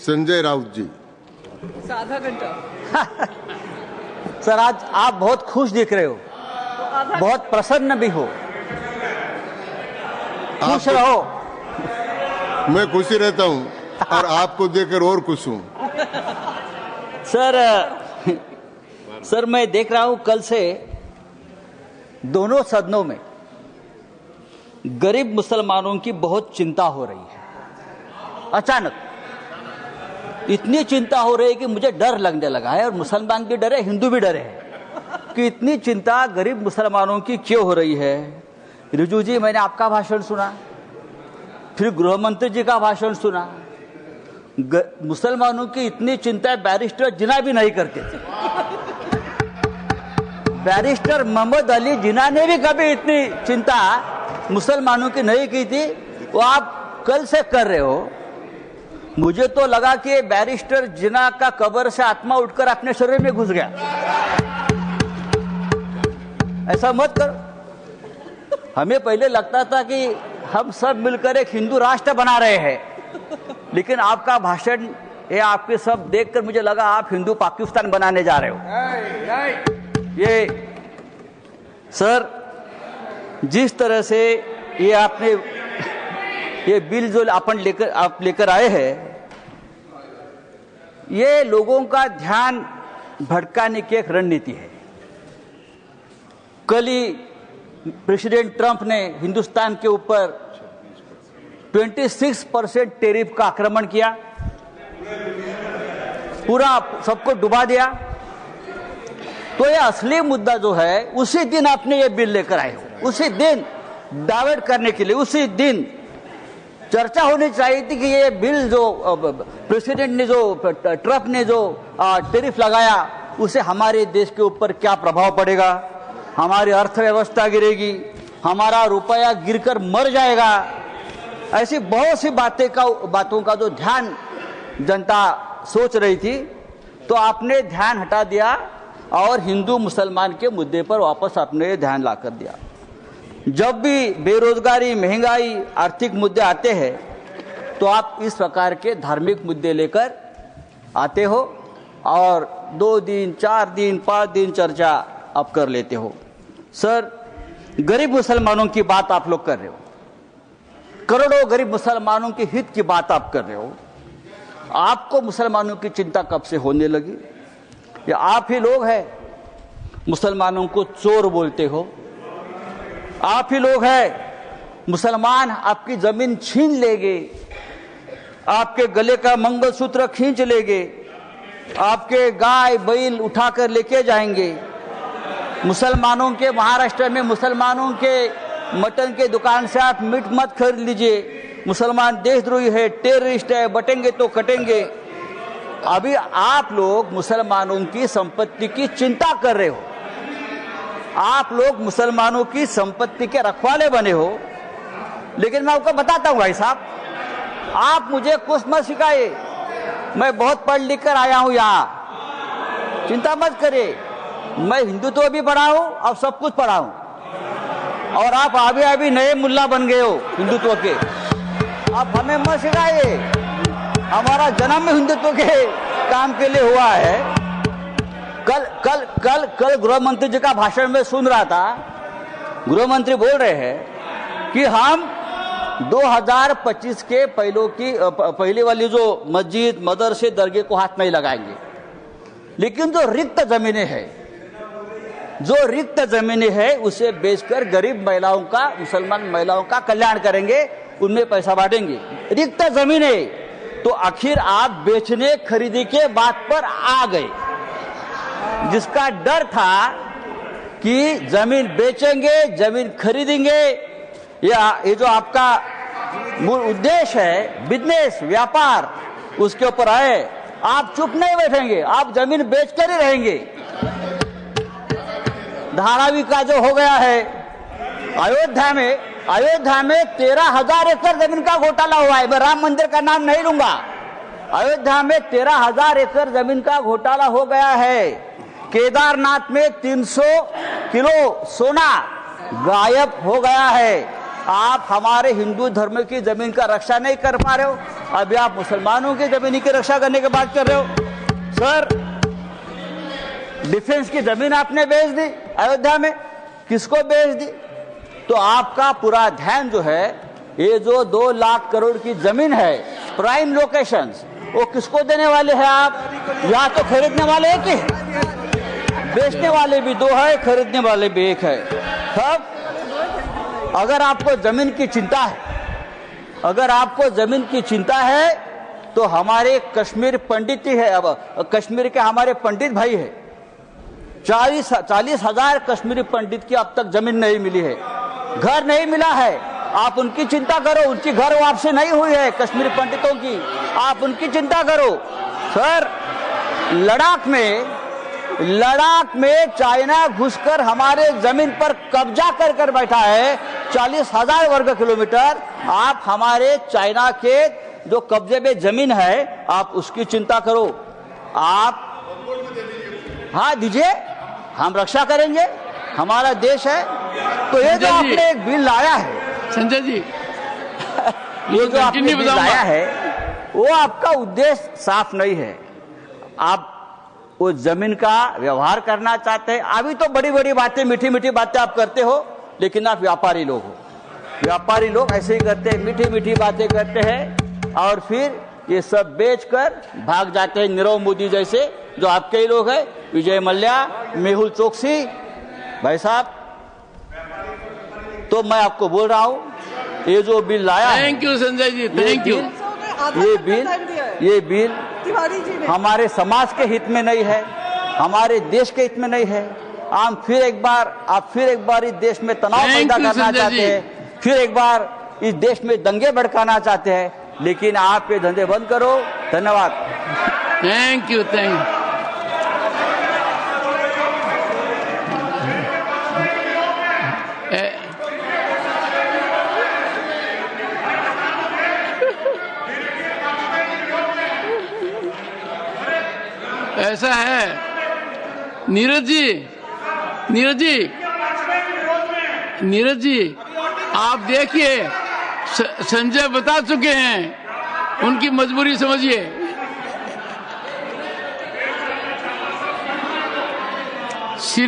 संजय राउत जी। आधा घंटा। सर, आज आप बहुत खुश दिख रहे हो, बहुत प्रसन्न भी हो। खुश रहो। मैं खुशी रहता हूँ और आपको देखकर और खुश हूँ। सर मैं देख रहा हूं कल से दोनों सदनों में गरीब मुसलमानों की बहुत चिंता हो रही है। अचानक इतनी चिंता हो रही है कि मुझे डर लगने लगा है, और मुसलमान भी डरे, हिंदू भी डरे हैं कि इतनी चिंता गरीब मुसलमानों की क्यों हो रही है। रिजू जी, मैंने आपका भाषण सुना, फिर गृह मंत्री जी का भाषण सुना। मुसलमानों की इतनी चिंता बैरिस्टर जिन्ना भी नहीं करते थे। बैरिस्टर मोहम्मद अली जिन्ना ने भी कभी इतनी चिंता मुसलमानों की नहीं की थी, वो आप कल से कर रहे हो। मुझे तो लगा कि बैरिस्टर जिन्ना का कब्र से आत्मा उठकर अपने शरीर में घुस गया। ऐसा मत करो। हमें पहले लगता था कि हम सब मिलकर एक हिंदू राष्ट्र बना रहे हैं, लेकिन आपका भाषण ये आपके सब देखकर मुझे लगा आप हिंदू पाकिस्तान बनाने जा रहे हो। ये सर, जिस तरह से ये आपने ये बिल जो आप लेकर आए हैं, ये लोगों का ध्यान भटकाने की एक रणनीति है। कल ही प्रेसिडेंट ट्रंप ने हिंदुस्तान के ऊपर 26% टैरिफ का आक्रमण किया, पूरा सबको डुबा दिया। तो ये असली मुद्दा जो है, उसी दिन आपने ये बिल लेकर आए हो, उसी दिन डाइवर्ट करने के लिए, उसी दिन चर्चा होनी चाहिए थी कि ये बिल जो प्रेसिडेंट ने, जो ट्रंप ने जो टैरिफ लगाया, उसे हमारे देश के ऊपर क्या प्रभाव पड़ेगा, हमारी अर्थव्यवस्था गिरेगी, हमारा रुपया गिरकर मर जाएगा। ऐसी बहुत सी बातों का जो ध्यान जनता सोच रही थी, तो आपने ध्यान हटा दिया और हिंदू मुसलमान के मुद्दे पर वापस आपने ध्यान लाकर दिया। जब भी बेरोजगारी, महंगाई, आर्थिक मुद्दे आते हैं, तो आप इस प्रकार के धार्मिक मुद्दे लेकर आते हो और 2 दिन, 4 दिन, 5 दिन चर्चा आप कर लेते हो। सर, गरीब मुसलमानों की बात आप लोग कर रहे हो, करोड़ों गरीब मुसलमानों के हित की बात आप कर रहे हो। आपको मुसलमानों की चिंता कब से होने लगी? या आप ही लोग हैं मुसलमानों को चोर बोलते हो? आप ही लोग हैं मुसलमान आपकी जमीन छीन लेंगे, आपके गले का मंगलसूत्र खींच लेंगे, आपके गाय बैल उठाकर लेके जाएंगे। मुसलमानों के, महाराष्ट्र में मुसलमानों के मटन के दुकान से आप मीट मत खरीद लीजिए, मुसलमान देशद्रोही है, टेररिस्ट है, बटेंगे तो कटेंगे। अभी आप लोग मुसलमानों की संपत्ति की चिंता कर रहे हो, आप लोग मुसलमानों की संपत्ति के रखवाले बने हो। लेकिन मैं आपको बताता हूं भाई साहब, आप मुझे कुछ मत सिखाइए, मैं बहुत पढ़ लिख कर आया हूं यहाँ, चिंता मत करिए। मैं हिंदुत्व भी पढ़ा हूं और सब कुछ पढ़ा हूं, और आप अभी नए मुल्ला बन गए हो हिंदुत्व के। आप हमें मत सिखाइए, हमारा जन्म हिंदुत्व के काम के लिए हुआ है। कल गृह मंत्री जी का भाषण में सुन रहा था, गृह मंत्री बोल रहे हैं कि हम 2025 के पहले वाली जो मस्जिद, मदरसे, दरगाह को हाथ नहीं लगाएंगे, लेकिन जो रिक्त जमीनें हैं उसे बेचकर गरीब महिलाओं का, मुसलमान महिलाओं का कल्याण करेंगे, उनमें पैसा बांटेंगे। रिक्त जमीनें तो आखिर आप बेचने खरीदी के बात पर आ गए, जिसका डर था कि जमीन बेचेंगे, जमीन खरीदेंगे, या ये जो आपका मूल उद्देश्य है बिजनेस, व्यापार, उसके ऊपर आए। आप चुप नहीं बैठेंगे, आप जमीन बेचकर ही रहेंगे। धारावी का जो हो गया है अयोध्या में 13,000 एकड़ जमीन का घोटाला हुआ है। मैं राम मंदिर का नाम नहीं लूंगा। अयोध्या में 13,000 एकड़ जमीन का घोटाला हो गया है। केदारनाथ में 300 किलो सोना गायब हो गया है। आप हमारे हिंदू धर्म की जमीन का रक्षा नहीं कर पा रहे हो, अभी आप मुसलमानों की जमीन की रक्षा करने की बात कर रहे हो। सर, डिफेंस की जमीन आपने बेच दी अयोध्या में, किसको बेच दी? तो आपका पूरा ध्यान जो है, ये जो 2 लाख करोड़ की जमीन है प्राइम लोकेशंस, वो किसको देने वाले हैं आप? या तो खरीदने वाले एक ही है, बेचने वाले भी 2 है, खरीदने वाले भी 1 है। तब अगर आपको जमीन की चिंता है, अगर आपको जमीन की चिंता है, तो हमारे कश्मीर पंडित ही है, अब कश्मीर के हमारे पंडित भाई है, 40,000 कश्मीरी पंडित की अब तक जमीन नहीं मिली है, घर नहीं मिला है। आप उनकी चिंता करो, उनकी घर वापसी नहीं हुई है कश्मीरी पंडितों की, आप उनकी चिंता करो। सर, लद्दाख में चाइना घुसकर हमारे जमीन पर कब्जा कर बैठा है, 40,000 वर्ग किलोमीटर। आप हमारे चाइना के जो कब्जे में जमीन है, आप उसकी चिंता करो। आप हाँ दीजिए, हम रक्षा करेंगे, हमारा देश है। तो ये जो आपने एक बिल लाया है संजय जी, ये जो आपने बिल लाया है, वो आपका उद्देश्य साफ नहीं है। आप वो जमीन का व्यवहार करना चाहते हैं। अभी तो बड़ी बड़ी बातें, मीठी मीठी बातें आप करते हो, लेकिन आप व्यापारी लोग हो। व्यापारी लोग ऐसे ही करते हैं, मीठी मीठी बातें करते हैं और फिर ये सब बेचकर भाग जाते हैं। नीरव मोदी जैसे जो आपके ही लोग हैं, विजय मल्ल्या, मेहुल चोकसी भाई साहब। तो मैं आपको बोल रहा हूं, ये जो बिल लाया है, thank you Sanjay ji, thank you. ये बिल हमारे समाज के हित में नहीं है, हमारे देश के हित में नहीं है। आप फिर एक बार इस देश में तनाव पैदा करना चाहते हैं, फिर एक बार इस देश में दंगे भड़काना चाहते हैं, लेकिन आप ये धंधे बंद करो। धन्यवाद। Thank you, thank you. ऐसा है नीरज जी, आप देखिए, संजय बता चुके हैं, उनकी मजबूरी समझिए। श्री